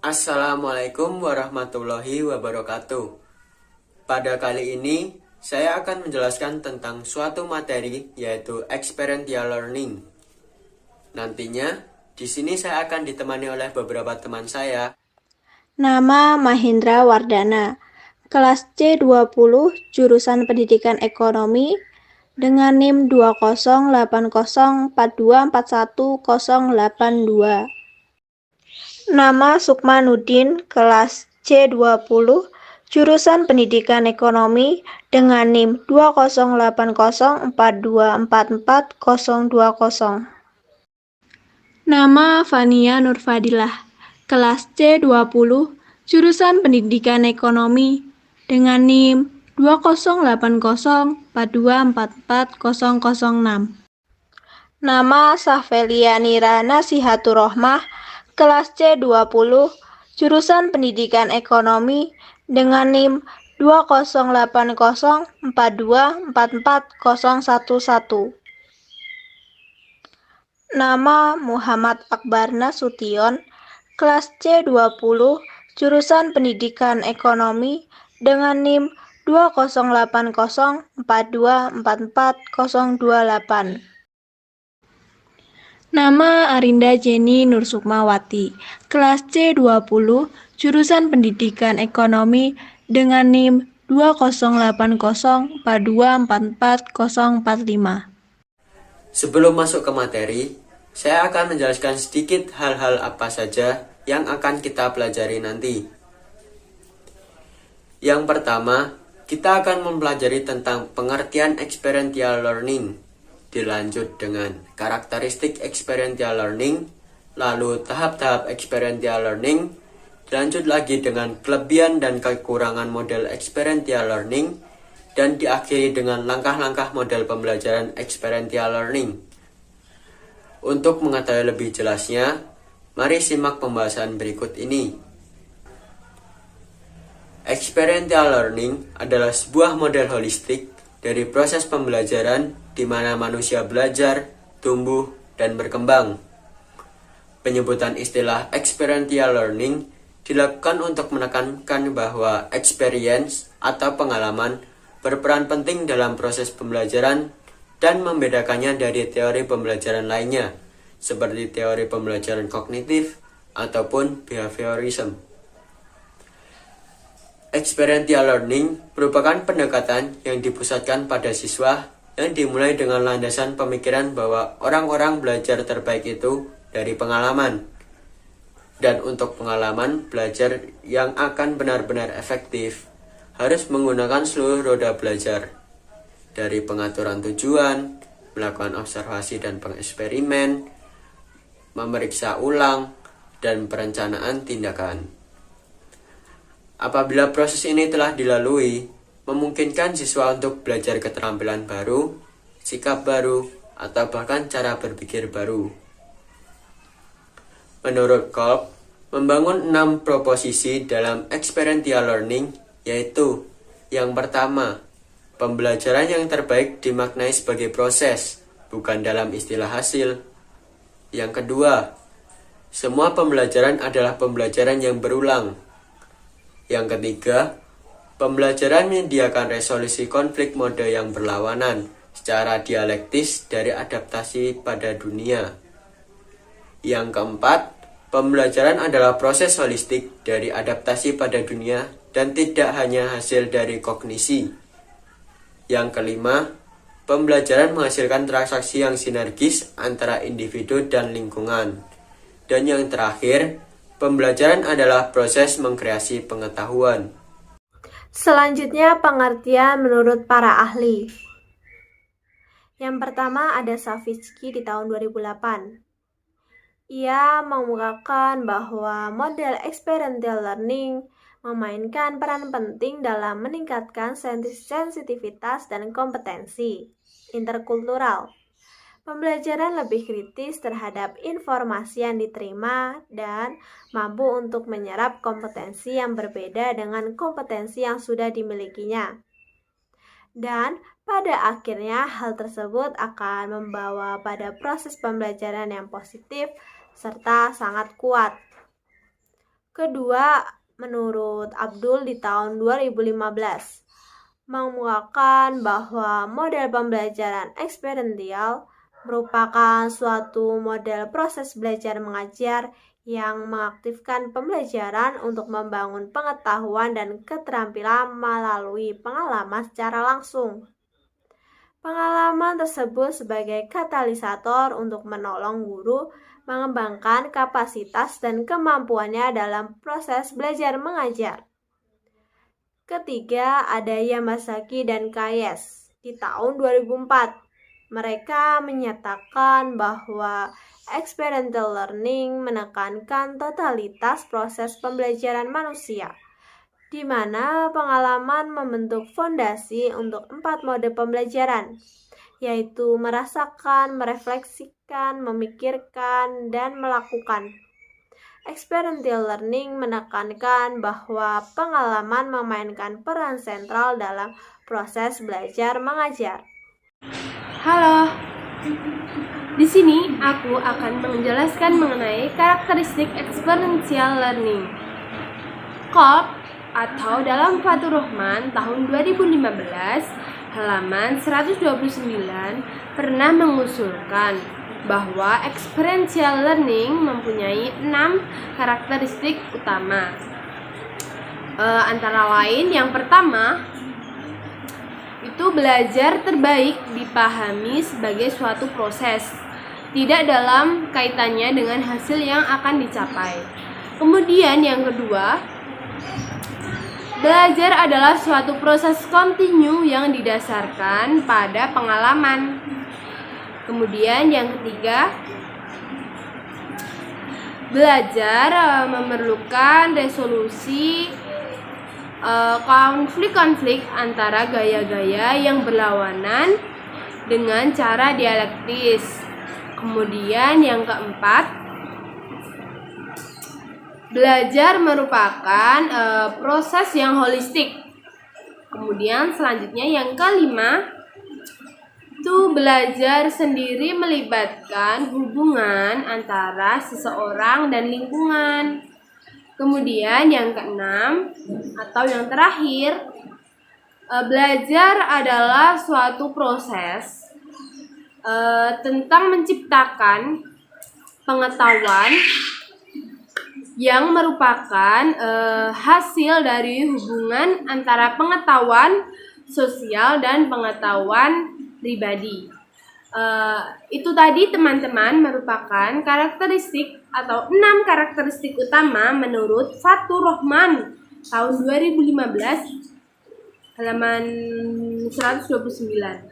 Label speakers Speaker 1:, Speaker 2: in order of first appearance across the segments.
Speaker 1: Assalamualaikum warahmatullahi wabarakatuh. Pada kali ini, saya akan menjelaskan tentang suatu materi yaitu experiential learning. Nantinya, di sini saya akan ditemani oleh beberapa teman saya.
Speaker 2: Nama Mahendra Wardana, kelas C20, jurusan Pendidikan Ekonomi, dengan NIM 208042418082. Nama Sukmanudin, kelas C20, jurusan Pendidikan Ekonomi, dengan NIM 208042444020. Nama Fania Nurfadilah, kelas C20, jurusan Pendidikan Ekonomi, dengan NIM 208042444006. Nama Sahvelia Nira Nasihatur Rohmah, kelas C20, jurusan Pendidikan Ekonomi, dengan NIM 208042444011. Nama Muhammad Akbar Nasution, kelas C20, jurusan Pendidikan Ekonomi, dengan NIM 208042444028. Nama Arinda Jenny Nursukmawati, kelas C20, jurusan Pendidikan Ekonomi, dengan NIM 208042444045.
Speaker 1: Sebelum masuk ke materi, saya akan menjelaskan sedikit hal-hal apa saja yang akan kita pelajari nanti. Yang pertama, kita akan mempelajari tentang pengertian experiential learning. Dilanjut dengan karakteristik experiential learning, lalu tahap-tahap experiential learning, dilanjut lagi dengan kelebihan dan kekurangan model experiential learning, dan diakhiri dengan langkah-langkah model pembelajaran experiential learning. Untuk mengetahui lebih jelasnya, mari simak pembahasan berikut ini. Experiential learning adalah sebuah model holistik dari proses pembelajaran di mana manusia belajar, tumbuh, dan berkembang. Penyebutan istilah experiential learning dilakukan untuk menekankan bahwa experience atau pengalaman berperan penting dalam proses pembelajaran dan membedakannya dari teori pembelajaran lainnya, seperti teori pembelajaran kognitif ataupun behaviorism. Experiential learning merupakan pendekatan yang dipusatkan pada siswa yang dimulai dengan landasan pemikiran bahwa orang-orang belajar terbaik itu dari pengalaman. Dan untuk pengalaman belajar yang akan benar-benar efektif, harus menggunakan seluruh roda belajar. Dari pengaturan tujuan, melakukan observasi dan pengeksperimen, memeriksa ulang, dan perencanaan tindakan. Apabila proses ini telah dilalui, memungkinkan siswa untuk belajar keterampilan baru, sikap baru, atau bahkan cara berpikir baru. Menurut Kolb, membangun 6 proposisi dalam experiential learning, yaitu yang pertama, pembelajaran yang terbaik dimaknai sebagai proses, bukan dalam istilah hasil. Yang kedua, semua pembelajaran adalah pembelajaran yang berulang. Yang ketiga, pembelajaran menyediakan resolusi konflik mode yang berlawanan secara dialektis dari adaptasi pada dunia. Yang keempat, pembelajaran adalah proses holistik dari adaptasi pada dunia dan tidak hanya hasil dari kognisi. Yang kelima, pembelajaran menghasilkan transaksi yang sinergis antara individu dan lingkungan. Dan yang terakhir, pembelajaran adalah proses mengkreasi pengetahuan.
Speaker 2: Selanjutnya, pengertian menurut para ahli. Yang pertama ada Savitsky di tahun 2008. Ia mengungkapkan bahwa model experiential learning memainkan peran penting dalam meningkatkan sensitivitas dan kompetensi interkultural. Pembelajaran lebih kritis terhadap informasi yang diterima dan mampu untuk menyerap kompetensi yang berbeda dengan kompetensi yang sudah dimilikinya. Dan pada akhirnya hal tersebut akan membawa pada proses pembelajaran yang positif serta sangat kuat. Kedua, menurut Abdul di tahun 2015, menguatkan bahwa model pembelajaran eksperimental merupakan suatu model proses belajar mengajar yang mengaktifkan pembelajaran untuk membangun pengetahuan dan keterampilan melalui pengalaman secara langsung. Pengalaman tersebut sebagai katalisator untuk menolong guru mengembangkan kapasitas dan kemampuannya dalam proses belajar mengajar. Ketiga, ada Yamasaki dan Kayes di tahun 2004. Mereka menyatakan bahwa experiential learning menekankan totalitas proses pembelajaran manusia, di mana pengalaman membentuk fondasi untuk 4 mode pembelajaran, yaitu merasakan, merefleksikan, memikirkan, dan melakukan. Experiential learning menekankan bahwa pengalaman memainkan peran sentral dalam proses belajar mengajar.
Speaker 3: Halo, di sini aku akan menjelaskan mengenai karakteristik experiential learning. Kolb atau dalam Fathur Rahman tahun 2015 halaman 129 pernah mengusulkan bahwa experiential learning mempunyai 6 karakteristik utama. Antara lain yang pertama itu belajar terbaik dipahami sebagai suatu proses, tidak dalam kaitannya dengan hasil yang akan dicapai. Kemudian yang kedua, belajar adalah suatu proses kontinu yang didasarkan pada pengalaman. Kemudian yang ketiga, belajar memerlukan resolusi konflik-konflik antara gaya-gaya yang berlawanan dengan cara dialektis. Kemudian yang keempat, belajar merupakan proses yang holistik. Kemudian selanjutnya yang kelima, itu belajar sendiri melibatkan hubungan antara seseorang dan lingkungan. Kemudian yang keenam atau yang terakhir, belajar adalah suatu proses tentang menciptakan pengetahuan yang merupakan hasil dari hubungan antara pengetahuan sosial dan pengetahuan pribadi. Itu tadi teman-teman merupakan karakteristik atau 6 karakteristik utama menurut Fathur Rahman tahun 2015 halaman 129.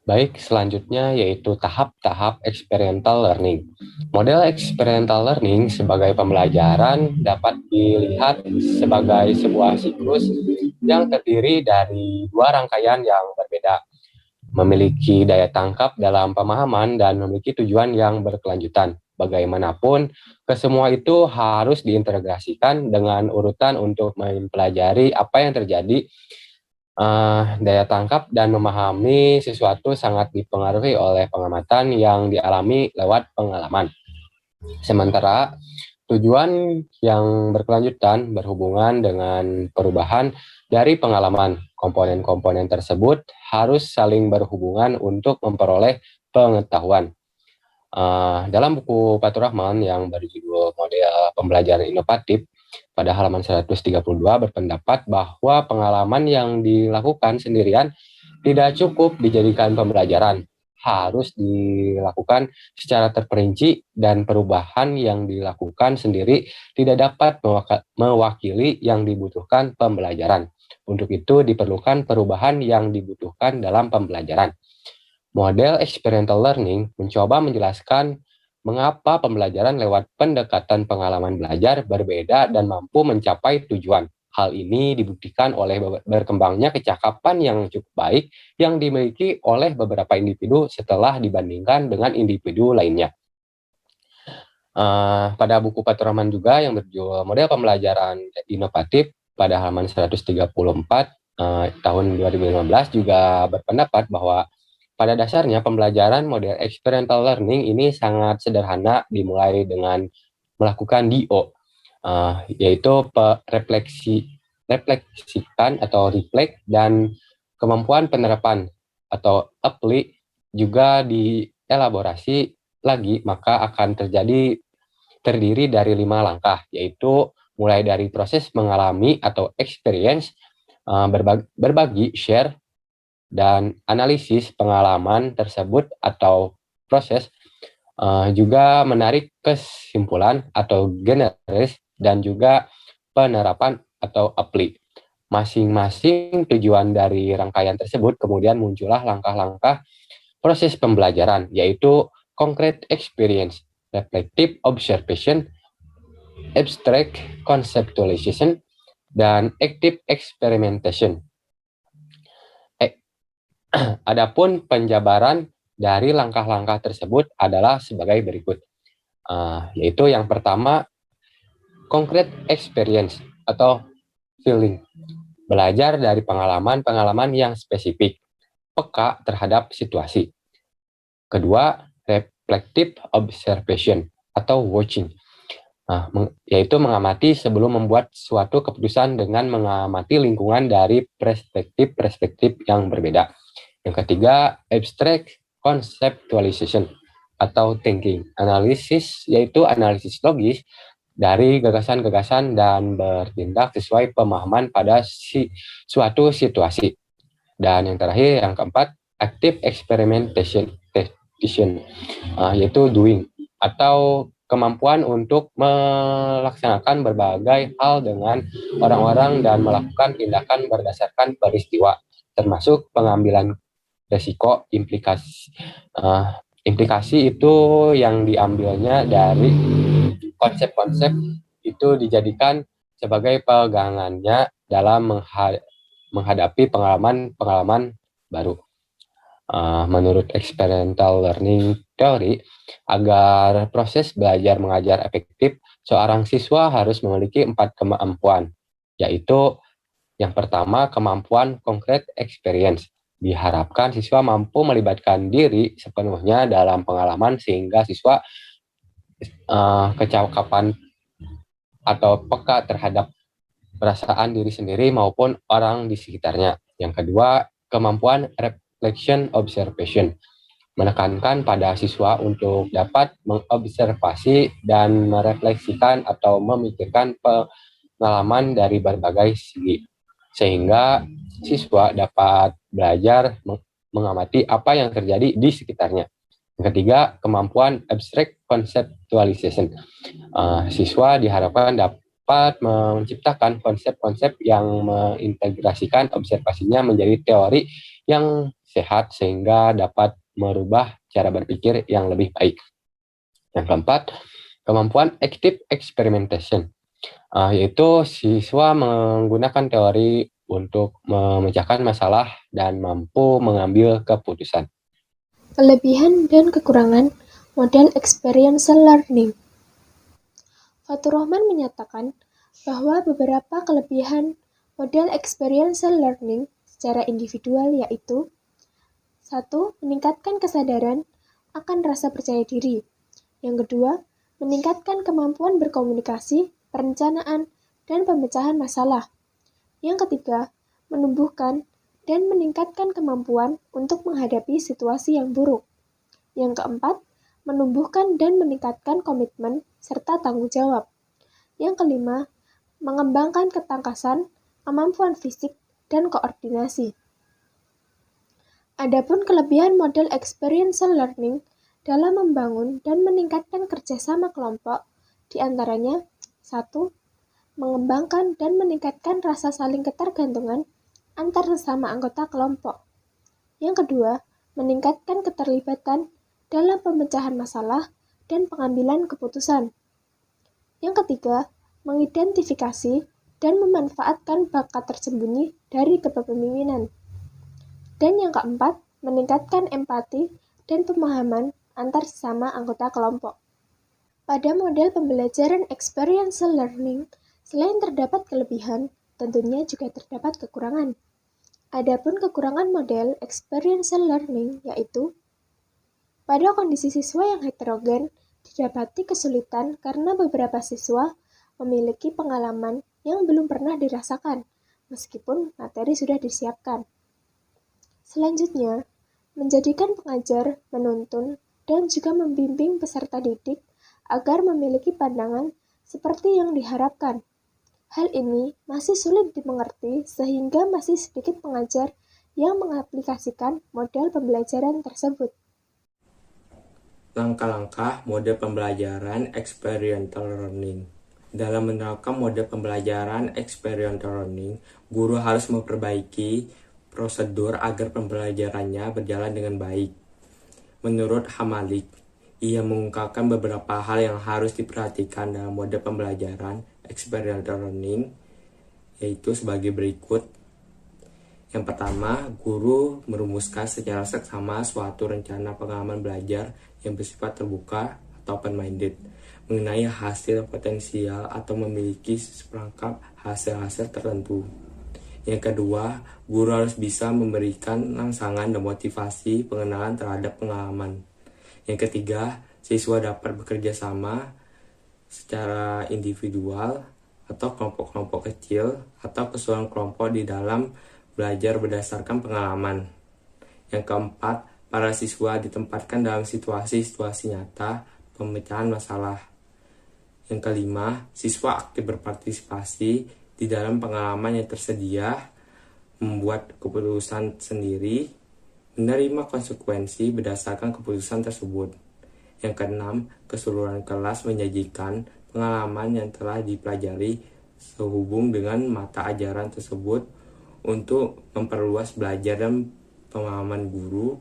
Speaker 4: Baik, selanjutnya yaitu tahap-tahap experiential learning. Model experiential learning sebagai pembelajaran dapat dilihat sebagai sebuah siklus yang terdiri dari 2 rangkaian yang berbeda, memiliki daya tangkap dalam pemahaman dan memiliki tujuan yang berkelanjutan. Bagaimanapun, kesemua itu harus diintegrasikan dengan urutan untuk mempelajari apa yang terjadi. Daya tangkap dan memahami sesuatu sangat dipengaruhi oleh pengamatan yang dialami lewat pengalaman. Sementara tujuan yang berkelanjutan berhubungan dengan perubahan dari pengalaman. Komponen-komponen tersebut harus saling berhubungan untuk memperoleh pengetahuan. Dalam buku Fathur Rahman yang berjudul Model Pembelajaran Inovatif, pada halaman 132 berpendapat bahwa pengalaman yang dilakukan sendirian tidak cukup dijadikan pembelajaran, harus dilakukan secara terperinci dan perubahan yang dilakukan sendiri tidak dapat mewakili yang dibutuhkan pembelajaran. Untuk itu diperlukan perubahan yang dibutuhkan dalam pembelajaran. Model experiential learning mencoba menjelaskan mengapa pembelajaran lewat pendekatan pengalaman belajar berbeda dan mampu mencapai tujuan. Hal ini dibuktikan oleh berkembangnya kecakapan yang cukup baik yang dimiliki oleh beberapa individu setelah dibandingkan dengan individu lainnya. Pada buku Fathur Rahman juga yang berjudul Model Pembelajaran Inovatif pada halaman 134 tahun 2015 juga berpendapat bahwa pada dasarnya pembelajaran model experiential learning ini sangat sederhana, dimulai dengan melakukan DO. yaitu refleksikan atau reflect, dan kemampuan penerapan atau apply juga dielaborasi lagi, maka akan terdiri dari 5 langkah, yaitu mulai dari proses mengalami atau experience, berbagi, share, dan analisis pengalaman tersebut atau proses, juga menarik kesimpulan atau generis, dan juga penerapan atau apply. Masing-masing tujuan dari rangkaian tersebut kemudian muncullah langkah-langkah proses pembelajaran, yaitu concrete experience, reflective observation, abstract conceptualization, dan active experimentation. Adapun penjabaran dari langkah-langkah tersebut adalah sebagai berikut, yaitu yang pertama, concrete experience atau feeling, belajar dari pengalaman-pengalaman yang spesifik, peka terhadap situasi. Kedua, reflective observation atau watching, yaitu mengamati sebelum membuat suatu keputusan dengan mengamati lingkungan dari perspektif yang berbeda. Yang ketiga, abstract conceptualization atau thinking, yaitu analisis logis dari gagasan-gagasan dan bertindak sesuai pemahaman pada suatu situasi. Dan yang terakhir, yang keempat, active experimentation, yaitu doing, atau kemampuan untuk melaksanakan berbagai hal dengan orang-orang dan melakukan tindakan berdasarkan peristiwa, termasuk pengambilan resiko. Implikasi itu yang diambilnya dari konsep-konsep itu dijadikan sebagai pegangannya dalam menghadapi pengalaman baru. Menurut experiential learning theory, agar proses belajar mengajar efektif, seorang siswa harus memiliki 4 kemampuan, yaitu yang pertama, kemampuan concrete experience. Diharapkan siswa mampu melibatkan diri sepenuhnya dalam pengalaman sehingga siswa kecakapan atau peka terhadap perasaan diri sendiri maupun orang di sekitarnya. Yang kedua, kemampuan reflection observation, menekankan pada siswa untuk dapat mengobservasi dan merefleksikan atau memikirkan pengalaman dari berbagai segi, sehingga siswa dapat belajar mengamati apa yang terjadi di sekitarnya. Yang ketiga, kemampuan abstract conceptualization. Siswa diharapkan dapat menciptakan konsep-konsep yang mengintegrasikan observasinya menjadi teori yang sehat sehingga dapat merubah cara berpikir yang lebih baik. Yang keempat, kemampuan active experimentation, yaitu siswa menggunakan teori untuk memecahkan masalah dan mampu mengambil keputusan.
Speaker 5: Kelebihan dan kekurangan model experiential learning. Fatur Rahman menyatakan bahwa beberapa kelebihan model experiential learning secara individual yaitu 1. Meningkatkan kesadaran akan rasa percaya diri. Yang kedua, meningkatkan kemampuan berkomunikasi, perencanaan, dan pemecahan masalah. Yang ketiga, menumbuhkan dan meningkatkan kemampuan untuk menghadapi situasi yang buruk. Yang keempat, menumbuhkan dan meningkatkan komitmen serta tanggung jawab. Yang kelima, mengembangkan ketangkasan, kemampuan fisik, dan koordinasi. Adapun kelebihan model experiential learning dalam membangun dan meningkatkan kerjasama kelompok, diantaranya 1. Mengembangkan dan meningkatkan rasa saling ketergantungan antar sesama anggota kelompok. Yang kedua, meningkatkan keterlibatan dalam pemecahan masalah dan pengambilan keputusan. Yang ketiga, mengidentifikasi dan memanfaatkan bakat tersembunyi dari kepemimpinan. Dan yang keempat, meningkatkan empati dan pemahaman antar sesama anggota kelompok. Pada model pembelajaran experiential learning, selain terdapat kelebihan, tentunya juga terdapat kekurangan. Adapun kekurangan model experiential learning yaitu pada kondisi siswa yang heterogen, didapati kesulitan karena beberapa siswa memiliki pengalaman yang belum pernah dirasakan, meskipun materi sudah disiapkan. Selanjutnya, menjadikan pengajar, menuntun, dan juga membimbing peserta didik agar memiliki pandangan seperti yang diharapkan. Hal ini masih sulit dimengerti sehingga masih sedikit pengajar yang mengaplikasikan model pembelajaran tersebut.
Speaker 1: Langkah-langkah mode pembelajaran experiential learning. Dalam menerapkan mode pembelajaran experiential learning, guru harus memperbaiki prosedur agar pembelajarannya berjalan dengan baik. Menurut Hamalik, ia mengungkapkan beberapa hal yang harus diperhatikan dalam mode pembelajaran experiential learning, yaitu sebagai berikut. Yang pertama, guru merumuskan secara seksama suatu rencana pengalaman belajar yang bersifat terbuka atau open-minded mengenai hasil potensial atau memiliki seperangkap hasil-hasil tertentu. Yang kedua, guru harus bisa memberikan rangsangan dan motivasi pengenalan terhadap pengalaman. Yang ketiga, siswa dapat bekerja sama secara individual atau kelompok-kelompok kecil atau keseluruhan kelompok di dalam belajar berdasarkan pengalaman. Yang keempat, para siswa ditempatkan dalam situasi-situasi nyata pemecahan masalah. Yang kelima, siswa aktif berpartisipasi di dalam pengalaman yang tersedia, membuat keputusan sendiri, menerima konsekuensi berdasarkan keputusan tersebut. Yang keenam, keseluruhan kelas menyajikan pengalaman yang telah dipelajari sehubung dengan mata ajaran tersebut untuk memperluas belajar dan pemahaman guru,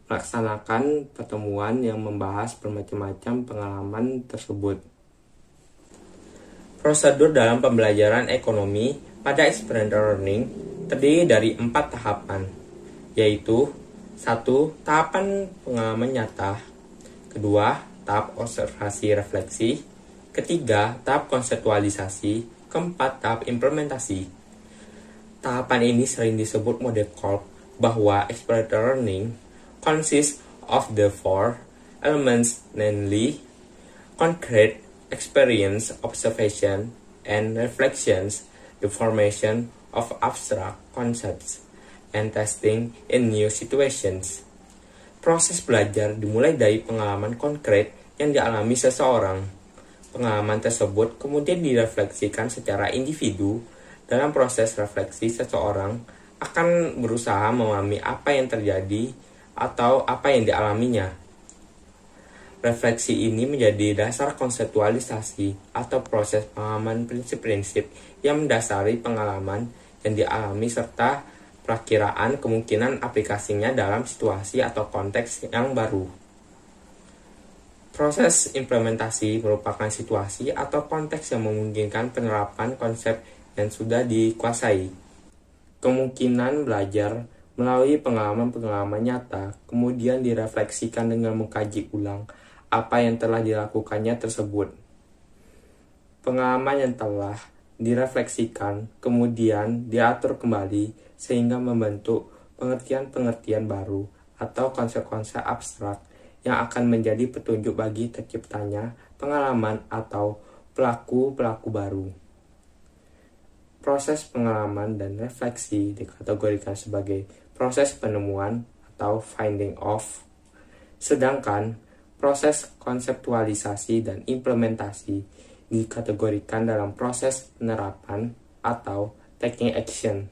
Speaker 1: melaksanakan pertemuan yang membahas bermacam-macam pengalaman tersebut. Prosedur dalam pembelajaran ekonomi pada experiential learning terdiri dari 4 tahapan, yaitu 1. Tahapan pengalaman nyata, kedua, tahap observasi refleksi, ketiga, tahap konseptualisasi, keempat, tahap implementasi. Tahapan ini sering disebut mode Kolb, bahwa experiential learning consists of the 4 elements, namely concrete experience, observation, and reflections, the formation of abstract concepts, and testing in new situations. Proses belajar dimulai dari pengalaman konkret yang dialami seseorang. Pengalaman tersebut kemudian direfleksikan secara individu. Dalam proses refleksi, seseorang akan berusaha memahami apa yang terjadi atau apa yang dialaminya. Refleksi ini menjadi dasar konseptualisasi atau proses pemahaman prinsip-prinsip yang mendasari pengalaman yang dialami serta perakiraan kemungkinan aplikasinya dalam situasi atau konteks yang baru. Proses implementasi merupakan situasi atau konteks yang memungkinkan penerapan konsep yang sudah dikuasai. Kemungkinan belajar melalui pengalaman-pengalaman nyata kemudian direfleksikan dengan mengkaji ulang apa yang telah dilakukannya tersebut. Pengalaman yang telah direfleksikan kemudian diatur kembali sehingga membentuk pengertian-pengertian baru atau konsep-konsep abstrak yang akan menjadi petunjuk bagi terciptanya pengalaman atau pelaku-pelaku baru. Proses pengalaman dan refleksi dikategorikan sebagai proses penemuan atau finding of, sedangkan proses konseptualisasi dan implementasi dikategorikan dalam proses penerapan atau taking action.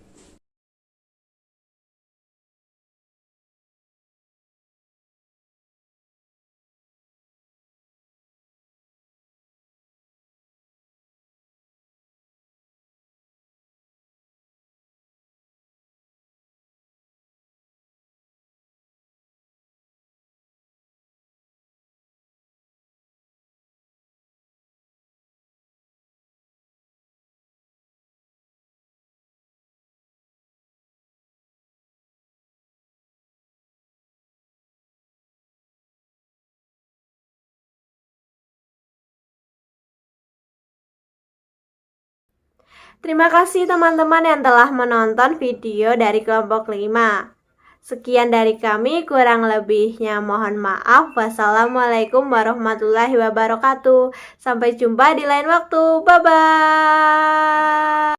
Speaker 2: Terima kasih teman-teman yang telah menonton video dari kelompok 5. Sekian dari kami, kurang lebihnya mohon maaf. Wassalamualaikum warahmatullahi wabarakatuh. Sampai jumpa di lain waktu. Bye-bye.